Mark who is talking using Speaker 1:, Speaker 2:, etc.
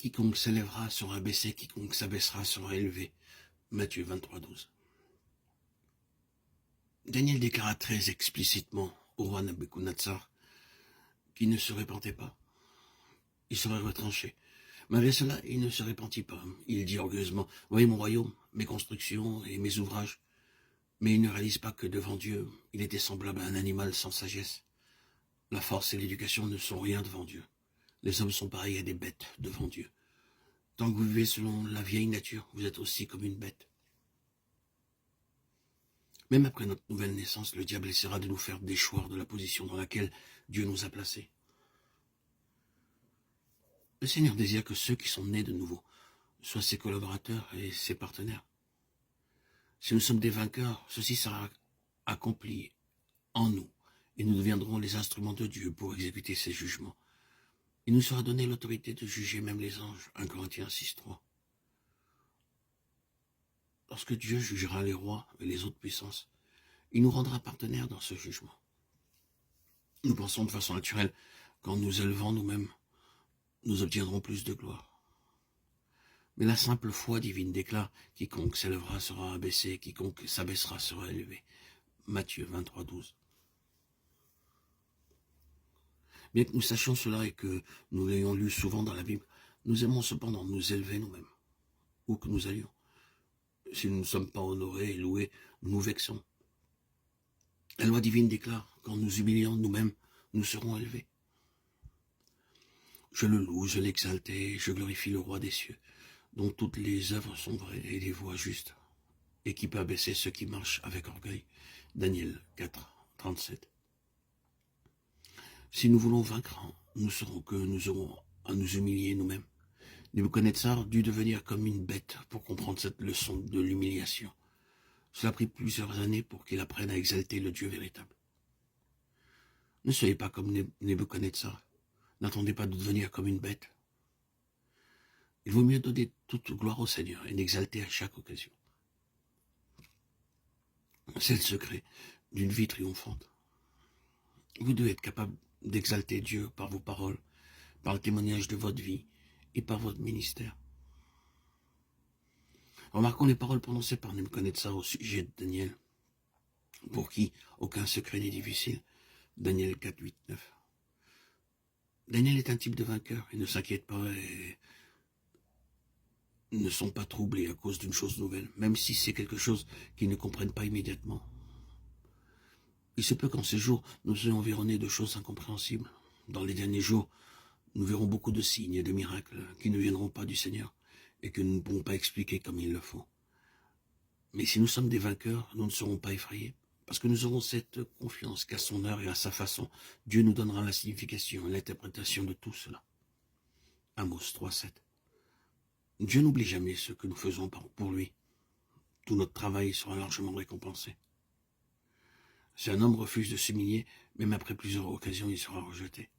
Speaker 1: Quiconque s'élèvera sera abaissé, quiconque s'abaissera sera élevé. Matthieu 23, 12. Daniel déclara très explicitement au roi Nabuchodonosor qu'il ne se repentait pas. Il serait retranché. Malgré cela, il ne se repentit pas. Il dit orgueilleusement, « Voyez mon royaume, mes constructions et mes ouvrages. » Mais il ne réalise pas que devant Dieu, il était semblable à un animal sans sagesse. La force et l'éducation ne sont rien devant Dieu. Les hommes sont pareils à des bêtes devant Dieu. Tant que vous vivez selon la vieille nature, vous êtes aussi comme une bête. Même après notre nouvelle naissance, le diable essaiera de nous faire déchoir de la position dans laquelle Dieu nous a placés. Le Seigneur désire que ceux qui sont nés de nouveau soient ses collaborateurs et ses partenaires. Si nous sommes des vainqueurs, ceci sera accompli en nous et nous deviendrons les instruments de Dieu pour exécuter ses jugements. Il nous sera donné l'autorité de juger même les anges. 1 Corinthiens 6, 3. Lorsque Dieu jugera les rois et les autres puissances, il nous rendra partenaires dans ce jugement. Nous pensons de façon naturelle qu'en nous élevant nous-mêmes, nous obtiendrons plus de gloire. Mais la simple foi divine déclare « Quiconque s'élèvera sera abaissé, quiconque s'abaissera sera élevé ». Matthieu 23, 12. Bien que nous sachions cela et que nous l'ayons lu souvent dans la Bible, nous aimons cependant nous élever nous-mêmes, où que nous allions. Si nous ne sommes pas honorés et loués, nous nous vexons. La loi divine déclare qu'en nous humiliant nous-mêmes, nous serons élevés. Je le loue, je l'exalte et je glorifie le roi des cieux, dont toutes les œuvres sont vraies et les voies justes, et qui peut abaisser ceux qui marchent avec orgueil. Daniel 4, 37. Si nous voulons vaincre, nous aurons à nous humilier nous-mêmes. Nabuchodonosor dut devenir comme une bête pour comprendre cette leçon de l'humiliation. Cela a pris plusieurs années pour qu'il apprenne à exalter le Dieu véritable. Ne soyez pas comme Nabuchodonosor. N'attendez pas de devenir comme une bête. Il vaut mieux donner toute gloire au Seigneur et l'exalter à chaque occasion. C'est le secret d'une vie triomphante. Vous devez être capable d'exalter Dieu par vos paroles, par le témoignage de votre vie et par votre ministère. Remarquons les paroles prononcées par Nabuchodonosor au sujet de Daniel, pour qui aucun secret n'est difficile. Daniel 4, 8, 9. Daniel est un type de vainqueur, il ne s'inquiète pas et ne sont pas troublés à cause d'une chose nouvelle, même si c'est quelque chose qu'ils ne comprennent pas immédiatement. Il se peut qu'en ces jours, nous soyons environnés de choses incompréhensibles. Dans les derniers jours, nous verrons beaucoup de signes et de miracles qui ne viendront pas du Seigneur et que nous ne pourrons pas expliquer comme il le faut. Mais si nous sommes des vainqueurs, nous ne serons pas effrayés, parce que nous aurons cette confiance qu'à son heure et à sa façon, Dieu nous donnera la signification et l'interprétation de tout cela. Amos 3, 7. Dieu n'oublie jamais ce que nous faisons pour lui. Tout notre travail sera largement récompensé. Si un homme refuse de s'humilier, même après plusieurs occasions, il sera rejeté.